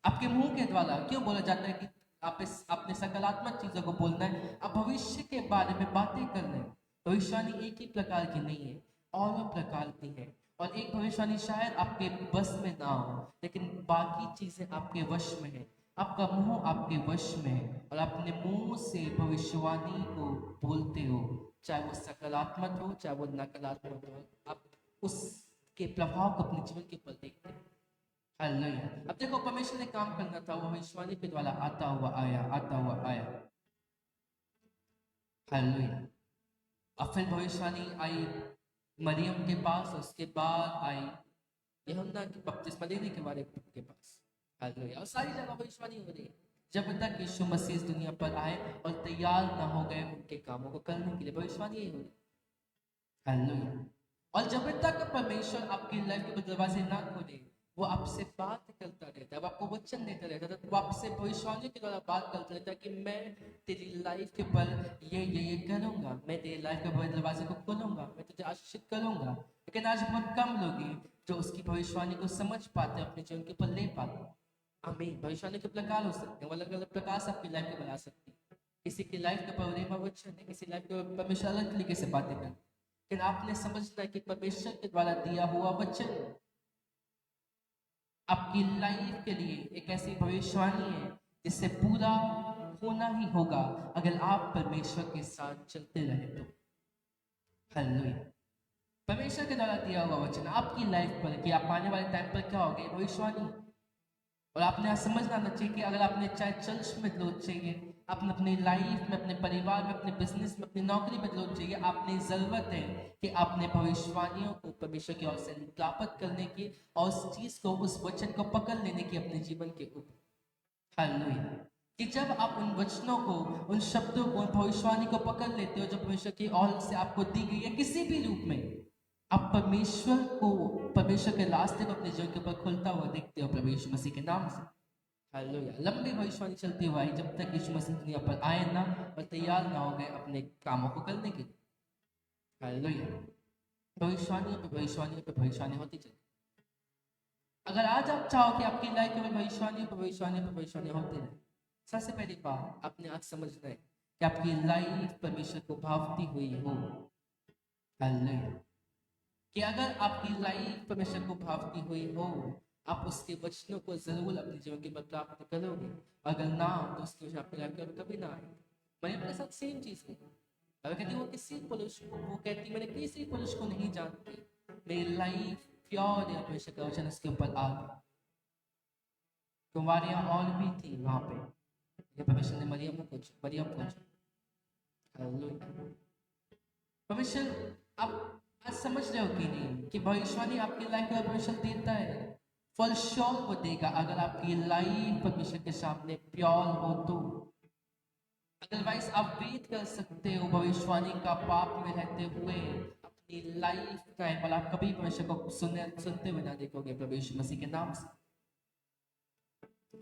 आपके मुंह के द्वारा क्यों बोला जाता है कि आपने सकारात्मक चीजों को बोलना है, आप भविष्य के बारे में बातें करना है। भविष्यवाणी एक ही प्रकार की नहीं है, और प्रकार की है, और एक भविष्यवाणी शायद आपके बस में ना हो, लेकिन बाकी चीजें आपके वश में है। आपका मुंह आपके वश में है, और अपने मुंह से भविष्यवाणी को बोलते हो, चाहे वो सकारात्मक हो चाहे वो नकारात्मक हो, आप उसके प्रभाव को अपने जीवन के ऊपर देखते हैं। हालेलुया। अब देखो, परमेश्वर ने काम करना था, वो भविष्यवाणी के द्वारा आता हुआ आया। हालेलुया। अब फिर भविष्यवाणी आई मरियम के पास, उसके बाद आई यूहन्ना के बपतिस्मा देने के बारे के पास। हालेलुया। और सारी जगह भविष्यवाणी हो रही है, जब तक यीशु मसीह इस दुनिया पर आए और तैयार ना हो गए उनके कामों को करने के लिए, भविष्यवाणी यही हो रही। हालेलुया। और जब तक परमेश्वर आपकी लाइफ के दरवाजे ना खोले, वो आपसे बात करता रहता है, वो आपको वचन देता रहता है, वो आपसे भविष्यवाणी के द्वारा बात करता रहता है कि मैं तेरी लाइफ के ऊपर ये करूंगा, मैं तेरी लाइफ के ऊपर दरवाजे को खोलूंगा, मैं तुझे आशीषित करूंगा। लेकिन आज बहुत कम लोग हैं जो उसकी भविष्यवाणी को समझ पाते, अपने जीवन के ऊपर ले पाते। आमीन। भविष्यवाणी के प्रकार हो सकते हैं, अलग अलग प्रकार से आपकी लाइफ को बना सकती है। किसी की लाइफ के ऊपर रेमा वचन है, किसी लाइफ के ऊपर परमेश्वर अलग तरीके से बातें करते, लेकिन आपने समझना है कि परमेश्वर के द्वारा दिया हुआ वचन आपकी लाइफ के लिए एक ऐसी भविष्यवाणी है जिससे पूरा होना ही होगा अगर आप परमेश्वर के साथ चलते रहे तो। हालेलुया। परमेश्वर के द्वारा दिया हुआ वचन आपकी लाइफ पर कि आप आने वाले टाइम पर क्या होगा, भविष्यवाणी। और आपने आज समझना आना चाहिए कि अगर आपने चाहे चर्च में ग्रोथ चाहिए, आपने अपनी लाइफ में, अपने परिवार में, अपने बिजनेस में, अपनी नौकरी में ग्रोथ चाहिए, आपने जरूरत है कि आपने भविष्यवाणियों को परमेश्वर की ओर से प्राप्त करने की, और उस चीज को, उस वचन को पकड़ लेने की अपने जीवन के ऊपर। हालेलुया। कि जब आप उन वचनों को, उन शब्दों को, उन भविष्यवाणी को पकड़ लेते हो जो परमेश्वर की ओर से आपको दी गई है किसी भी रूप में, आप परमेश्वर को, परमेश्वर के रास्ते को अपने जीवन के ऊपर खुलता हुआ देखते हो प्रभु यीशु मसीह के नाम से। हालेलुया। लंबी भविष्यवाणी चलती हुई आई जब तक यीशु मसीह दुनिया पर आए ना और तैयार ना हो गए अपने कामों को करने के लिए। हालेलुया। भविष्यवाणियों पे भविष्यवाणियों पे भविष्यवाणी होती चली। अगर आज आप चाहो कि आपकी लाइफ में भविष्यवाणियों पे भविष्यवाणियों पे भविष्यवाणी होती रहे, सबसे पहली बात आपने आज समझना है कि आपकी लाइफ परमेश्वर को भावती हुई हो। हालेलुया। कि अगर आपकी लाइफ परमेश्वर को भावती हुई हो, आप उसके वचनों को जरूर अपने जीवन के बाद प्राप्त करोगे। अगर ना तो उसकी वजह आपकी लाइफ में कभी ना आए। मैंने अपने साथ सेम चीज की। अगर कहती वो किसी पुरुष को, वो कहती मैंने किसी पुरुष को नहीं जानती, मेरी लाइफ प्योर या परमेश्वर का वचन उसके ऊपर आ गया। कुमारियां और भी थी वहां पे, ये परमेश्वर ने मरियम को हालेलुया। परमेश्वर आप आज समझ रहे हो कि नहीं कि भविष्यवाणी आपकी लाइफ में परमेश्वर देता है, फल श्योर वो देगा अगर आपकी लाइफ परमेश्वर के सामने प्योर हो तो। अदरवाइज आप वेट कर सकते हो भविष्यवाणी का पाप में रहते हुए अपनी लाइफ का, पर आप कभी परमेश्वर को सुनते हुए ना देखोगे प्रभु यीशु मसीह के नाम से।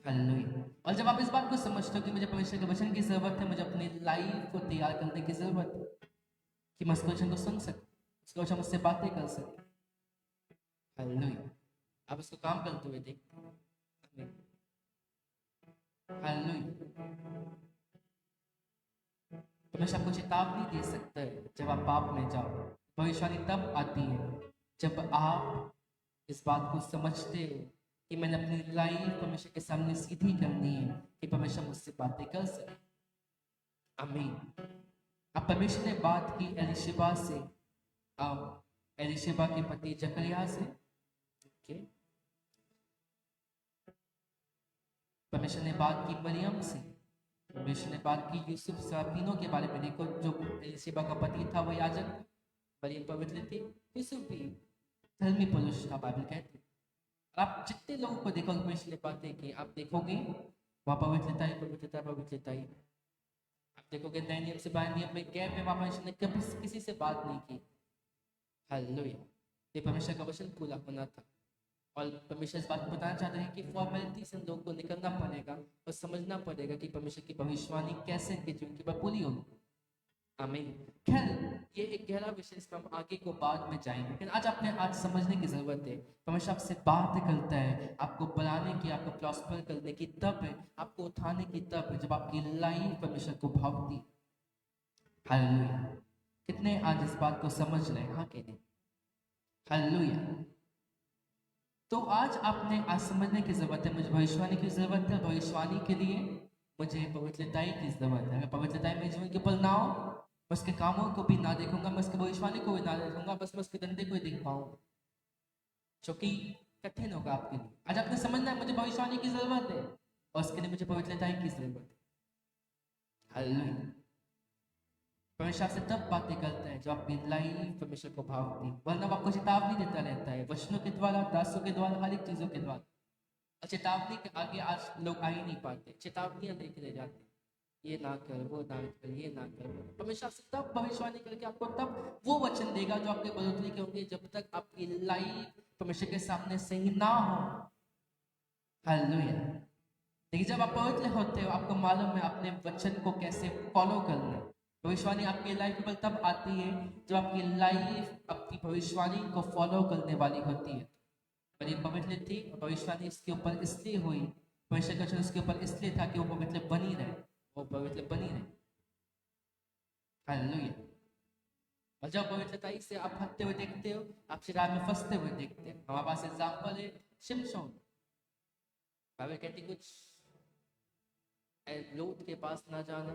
हालेलुया। और जब आप इस बात को समझते हो कि मुझे परमेश्वर के वचन की जरूरत है, मुझे अपनी लाइफ को तैयार करने की जरूरत है कि मैं उसके वचन को सुन सकूं, उसके वचन मुझसे बातें कर सके। हालेलुया। आप उसको काम करते हुए देखते। हालेलुया। परमेश्वर आपको चेतावनी दे सकता है जब आप पाप में जाओ। भविष्यवाणी तब आती है जब आप इस बात को समझते हो कि मैंने अपनी लाइफ परमेश्वर के सामने सीधी करनी है कि परमेश्वर मुझसे बातें कर सके। आमीन। अब परमेश्वर ने बात की एलिशबा से, एलिशबा के पति जकरिया से। परमेश्वर ने बात की मरियम से, परमेश्वर ने बात की यूसुफ से, तीनों के बारे में। देखो जो एलिशबा का पति था वो याजक, मरियम पवित्र थी, यूसुफ भी धर्मी पुरुष था बाइबल कहती। आप जितने लोगों को देखोगे परमेश्वर ने बातें की, आप देखोगे वहाँ पवित्रता ही पवित्रता पवित्रता ही। आप देखोगे नए नियम से पुराने नियम में गैप में वहाँ परमेश्वर ने कभी किसी से बात नहीं की। हालेलुया। ये परमेश्वर का वचन पूरा होना था। और परमेश्वर इस बात को बताना चाहते हैं कि फॉर्मेलिटी से लोगों को निकलना पड़ेगा और समझना पड़ेगा कि परमेश्वर की भविष्यवाणी कैसे इनके जीवन की पूरी होगी। आमीन। खैर ये एक गहरा विषय, इस पर हम आगे को बाद में जाएंगे, लेकिन आज आपने आज समझने की जरूरत है परमेश्वर आपसे बात करता है आपको बढ़ाने की, आपको प्रॉस्पर करने की तब है, आपको उठाने की तब है जब आपकी लाइफ परमेश्वर को भावती। हालेलुया। कितने आज इस बात को समझ रहे हैं? हाँ के नहीं? हालेलुया। तो आज आपने आज समझने की जरूरत है मुझे भविष्यवाणी की जरूरत है। भविष्यवाणी के लिए मुझे पवित्रताई की जरूरत है। अगर पवित्रताई मेरे जीवन के ऊपर ना हो, मैं उसके कामों को भी ना देखूंगा, मैं उसकी भविष्यवाणी को भी ना देखूंगा, बस मैं उसके धंधे को ही देख पाऊँ, जो कि कठिन होगा आपके लिए। आज आपने समझना है मुझे भविष्यवाणी की जरूरत है और उसके लिए मुझे पवित्रताई की जरूरत है। हालेलुया। परमेश्वर से तब बातें करते हैं जो आपकी लाइफ परमेश्वर को भावती, वरना आपको चेतावनी देता रहता है वचनों के द्वारा, दासों के द्वारा, हर एक चीजों के द्वारा। चेतावनी के आगे आज लोग आ ही नहीं पाते, चेतावनियां देके रह जाते, ये ना कर, वो ना कर, ये ना कर। परमेश्वर से तब भविष्यवाणी करके आपको तब वो वचन देगा जो आपके बढ़ोतरी के होंगे, जब तक आपकी लाइफ परमेश्वर के सामने सही ना हो। हालेलुया। देखिए जब आप पवित्र होते हो आपको मालूम है अपने वचन को कैसे फॉलो करना है। भविष्यवाणी आपकी लाइफ पर तब आती है जब आपकी लाइफ अपनी भविष्यवाणी को फॉलो करने वाली होती है। और ये पवित्र थी, भविष्यवाणी इसके ऊपर इसलिए हुई, परमेश्वर का वचन उसके ऊपर इसलिए था कि वो पवित्र बनी रहे, वो पवित्र बनी रहे। हालेलुया। और जब पवित्रताई से आप हटते हुए देखते हो, आप शराब में फंसते हुए देखते हो। हमारे पास एग्जाम्पल है शिमशोन। बाइबल कहती कुछ लोथ के पास ना जाना,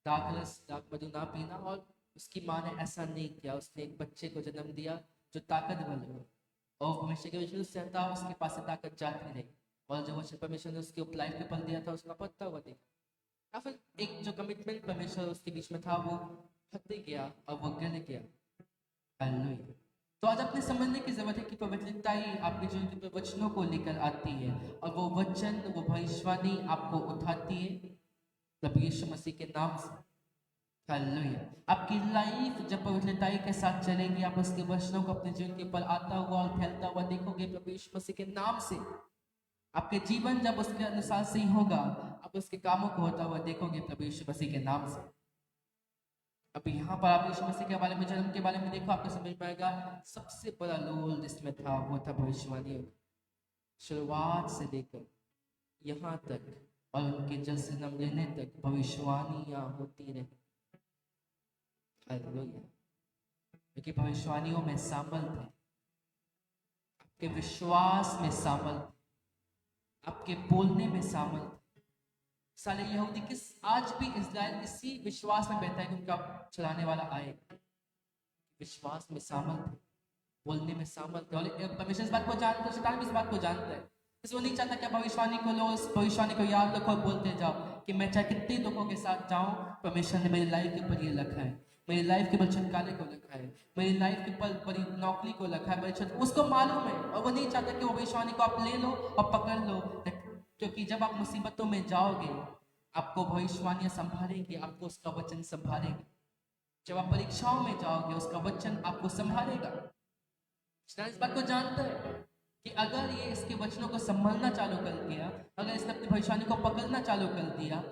दाख मधु ना पीना, और उसकी माँ ने ऐसा नहीं किया, उसने एक बच्चे को जन्म दिया जो ताकतवर हो, और परमेश्वर के वचन से था उसके पास से ताकत जाती रही, और जो वचन परमेश्वर ने उसके ऊपर लाइफ के पल दिया था उसका पत्ता हुआ देखा, या फिर एक जो कमिटमेंट परमेश्वर उसके बीच में था वो हटते गया और वो गिर गया। हालेलुया। तो आज अपने समझने की जरूरत है कि पवित्रता ही आपके जीवन के वचनों को लेकर आती है, और वो वचन, वो भविष्यवाणी आपको उठाती है प्रभु यीशु मसीह के नाम से। हालेलुया। आपकी लाइफ जब पवित्रताई के साथ चलेगी, आप उसके वचनों को अपने जीवन के ऊपर आता हुआ और फैलता हुआ देखोगे प्रभु यीशु मसीह के नाम से। आपके जीवन जब उसके अनुसार सही होगा, आप उसके कामों को होता हुआ देखोगे प्रभु यीशु मसीह के नाम से। अभी यहाँ पर आप यीशु मसीह के बारे में, जन्म के बारे में देखो, आपको समझ पाएगा सबसे बड़ा रोल जिसमें था वो था भविष्यवाणियों का। शुरुआत से लेकर यहाँ तक और उनके जन्म लेने तक भविष्यवाणियाँ होती रही। हालेलुया। क्योंकि भविष्यवाणियों में शामिल थे, आपके विश्वास में शामिल थे, आपके बोलने में शामिल थे। साले यहूदी किस आज भी इस्राएल इसी विश्वास में बैठा है कि उनका चलाने वाला आएगा। विश्वास में शामिल थे, बोलने में शामिल थे, और परमेश्वर इस बात को जानता है, शैतान भी इस बात को जानता है। इसलिए वो नहीं चाहता कि आप भविष्यवाणी को लो, उस भविष्यवाणी को याद रखो और बोलते जाओ कि मैं चाहे कितने लोगों के साथ जाऊं, परमेश्वर ने मेरी लाइफ के ऊपर ये रखा है, मेरी लाइफ के ऊपर छुटकारे को रखा है, मेरी लाइफ के ऊपर बड़ी नौकरी को रखा है, उसको मालूम है। और वो नहीं चाहता कि वो भविष्यवाणी को आप ले लो और पकड़ लो, क्योंकि जब आप मुसीबतों में जाओगे आपको भविष्यवाणियां संभालेंगी, आपको उसका वचन संभालेगी। जब आप परीक्षाओं में जाओगे उसका वचन आपको संभालेगा। इस बात को जानता है कि अगर ये इसके वचनों को संभालना चालू कर दिया, अगर इसने अपनी भविष्यवाणी को पकड़ना चालू कर दिया,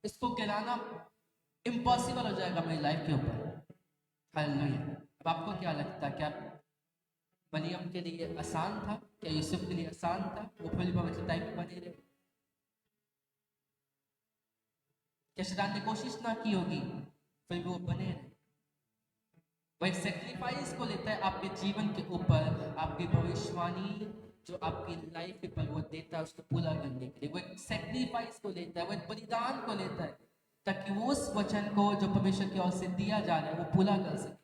इसको गिराना इम्पॉसिबल हो जाएगा मेरी लाइफ के ऊपर। हालेलुया। अब आपको क्या लगता है, क्या मरियम के लिए आसान था? क्या यूसुफ के लिए आसान था? वो पूरी पवित्रता में बने रहे। क्या शैतान ने कोशिश ना की होगी, फिर भी वो बने रहे। वो एक सेक्रीफाइस को लेता है आपके जीवन के ऊपर, आपकी भविष्यवाणी जो आपकी लाइफ के ऊपर वो देता है उसको पूरा करने के लिए। वो एक सेक्रीफाइस को लेता है, वो एक बलिदान को लेता है, ताकि वो उस वचन को जो परमेश्वर की ओर से दिया जा रहा है वो पूरा कर सके।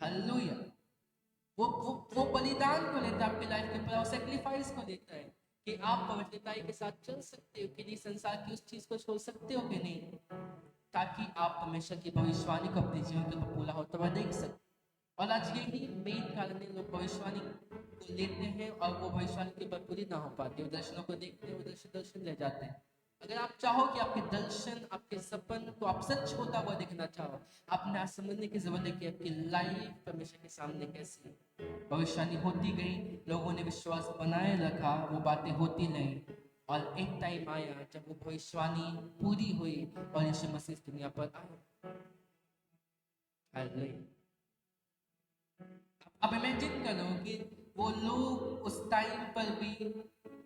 हालेलुया। वो बलिदान को लेता है आपकी लाइफ के ऊपर, और सेक्रीफाइस को लेता है कि आप पवित्रताई के साथ चल सकते हो कि नहीं, संसार की उस चीज को छोड़ सकते हो कि नहीं, ताकि आप परमेश्वर की भविष्यवाणी को अपने जीवन के ऊपर पूरा होता हुआ देख सकते। और आज यही मेन कारण है, लोग भविष्यवाणी को लेते हैं और वो भविष्यवाणी के ऊपर पूरी ना हो पाती, वो दर्शनों को देखते हैं, वो दर्शन ले जाते हैं। अगर आप चाहो कि आपके दर्शन, आपके सपन को आप सच होता हुआ देखना चाहो, आपने आज समझने की जरूरत है कि आपकी लाइफ परमेश्वर के सामने कैसी है। भविष्यवाणी होती गई, लोगों ने विश्वास बनाए रखा, वो बातें होती नहीं, और एक टाइम आया जब वो भविष्यवाणी पूरी हुई और यीशु मसीह इस दुनिया पर आए। अब इमेजिन करो कि वो लोग उस टाइम पर भी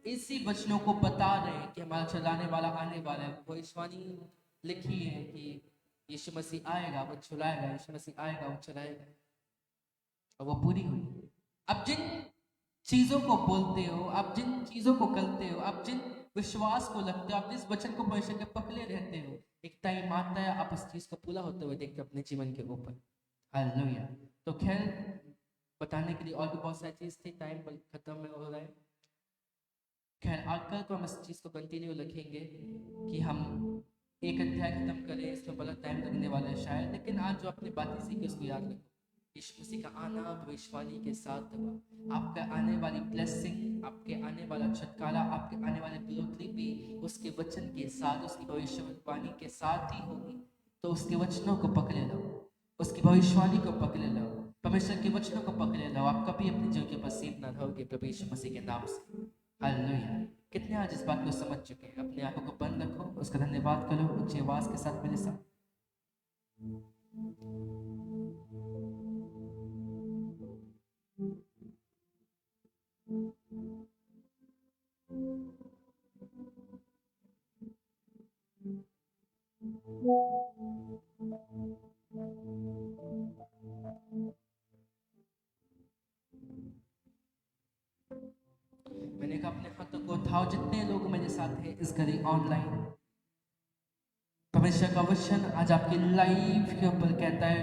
इसी वचनों को बता रहे हैं कि हमारा चलाने वाला आने वाला है। भविष्यवाणी लिखी है कि यीशु मसीह आएगा, वो चलाएगा, यीशु मसीह आएगा, वो चलाएगा, और वो पूरी हुई। अब जिन चीजों को बोलते हो, आप जिन चीजों को करते हो, आप जिन विश्वास को लगते हो, आप जिस वचन को परमेश्वर के पकड़े रहते हो, एक टाइम आता है आप उस चीज को पूरा होते हुए देखते हो अपने जीवन के ऊपर। हालेलुया। तो खैर, बताने के लिए और भी बहुत सारी चीज थी, टाइम खत्म हो रहा है। खैर आजकल तो हम इस चीज को कंटिन्यू रखेंगे कि हम एक अध्याय खत्म करें, इसमें बड़ा टाइम लगने वाला है शायद, लेकिन आज जो अपनी बातें सीखी उसको याद रखो। यीशु मसीह का आना भविष्यवाणी के साथ हुआ। आपका आने वाली ब्लेसिंग, आपके आने वाला छुटकारा, आपके आने वाले ब्रेकथ्रू भी उसके वचन के साथ, उसकी भविष्यवाणी के साथ ही होगी। तो उसके वचनों को पकड़े लो, उसकी भविष्यवाणी को पकड़े लो, परमेश्वर के वचनों को पकड़े लो। आप कभी अपने जीवन के ऊपर सीख ना रहोगे प्रभु यीशु मसीह के नाम से। हालेलुया। कितने आज इस बात को समझ चुके हैं? अपने आंखों को बंद रखो, उसका धन्यवाद करो ऊंची आवाज के साथ मेरे साथ। मैंने कहा अपने हाथों को उठाओ, जितने लोग मेरे साथ हैं इस घड़ी ऑनलाइन। परमेश्वर का वचन आज आपकी लाइफ के ऊपर कहता है,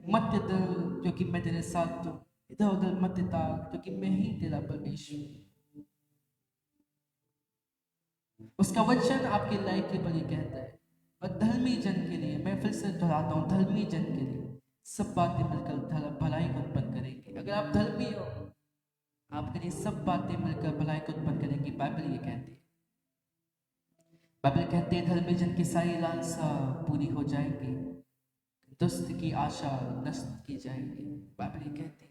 मत डर क्योंकि मैं तेरे साथ हूँ, इधर उधर मत ताक क्योंकि मैं ही तेरा परमेश्वर। उसका वचन आपकी लाइफ के ऊपर ये कहता है। और धर्मी जन के लिए, मैं फिर से दोहराता हूँ, धर्मी जन के लिए सब बातें मिलकर भलाई को उत्पन्न करेंगी। अगर आप धर्मी हो, आपके लिए सब बातें मिलकर भलाई को उत्पन्न करेंगी। बाइबल ये कहती है, बाइबल कहते हैं धर्मी जन की सारी लालसा पूरी हो जाएगी, दुष्ट की आशा नष्ट की जाएगी। बाइबल ये कहती है।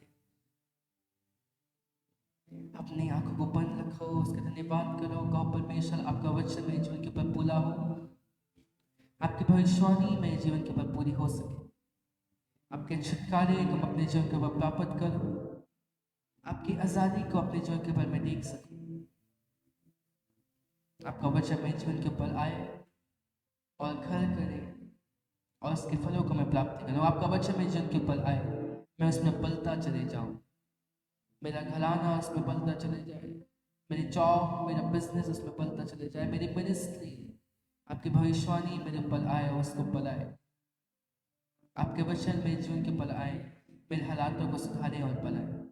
अपनी आंखों को बंद रखो, उसका धन्यवाद करो। कहो परमेश्वर आपका वचन मेरे जीवन के ऊपर पूरा हो, आपकी भविष्यवाणी मेरे जीवन के ऊपर पूरी हो सके, आपके छुटकारे को मैं अपने जीवन के ऊपर प्राप्त करूं, आपकी आज़ादी को अपने जीवन के ऊपर मैं देख सकूं, आपका वचन मेरे जीवन के ऊपर आए और घर करे और उसके फलों को मैं प्राप्त करूं। आपका वचन मेरे जीवन के ऊपर आए, मैं उसमें पलता चले जाऊं, मेरा घराना उसमें पलता चले जाए, मेरी जॉब, मेरा बिजनेस उसमें पलता चले जाए, मेरी मिनिस्ट्री, आपकी भविष्यवाणी मेरे ऊपर आए और उसके ऊपर आए, आपके वचन मेरे जीवन के ऊपर आए, मेरे हालातों को सुधारे और बनाए।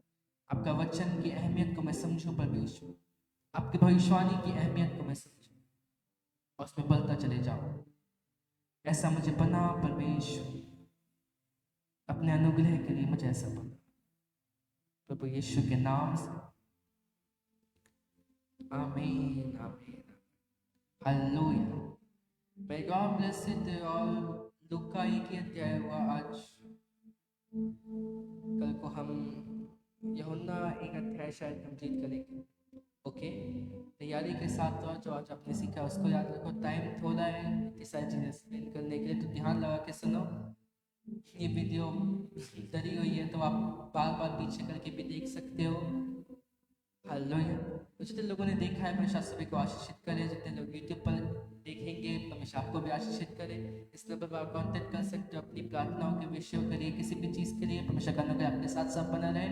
आपका वचन की अहमियत को मैं समझूं परमेश्वर, आपकी भविष्यवाणी की अहमियत को मैं समझूं और उसमें पलता चले जाऊं। ऐसा मुझे बना परमेश्वर, अपने अनुग्रह के लिए मुझे ऐसा बना प्रभु यीशु के नाम से, आमीन आमीन। Hallelujah. May God bless you to all। लूका 1 हुआ आज। कल को हम यूहन्ना 1 शायद कंप्लीट करेंगे। ओके, तैयारी के साथ तो जो आज आपने सीखा उसको याद रखो। टाइम थोड़ा है इतनी सारी चीज़ें एक्सप्लेन करने के लिए, तो ध्यान लगा के सुनो। ये वीडियो डरी हुई है तो आप बार बार पीछे करके भी देख सकते हो। हालेलुया। तो जितने लोगों ने देखा है परमेश्वर सभी को आशीषित करे, जितने लोग यूट्यूब पर देखेंगे परमेश्वर आपको भी आशीषित करे। इस नंबर पर आप कांटेक्ट कर सकते हो अपनी प्रार्थनाओं के विषयों के लिए, किसी भी चीज़ के लिए। परमेश्वर का अनुग्रह आपके साथ साथ बना रहे।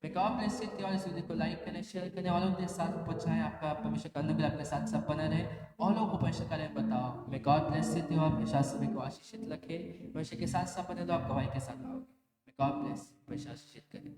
मैं गॉड ब्लेस यू। और इस वीडियो को लाइक करें, शेयर करें, और लोगों के साथ पहुंचाएं। आपका परमेश्वर का अनुग्रह आपके साथ साथ बना रहे और लोगों को परमेश्वर का नाम बताओ। मैं गॉड ब्लेस यू। और परमेश्वर सभी को आशीषित रखे, परमेश्वर के साथ साथ बने, तो आप गवाही के साथ आओगे। मैं गॉड ब्लेस, परमेश्वर आशीषित करें।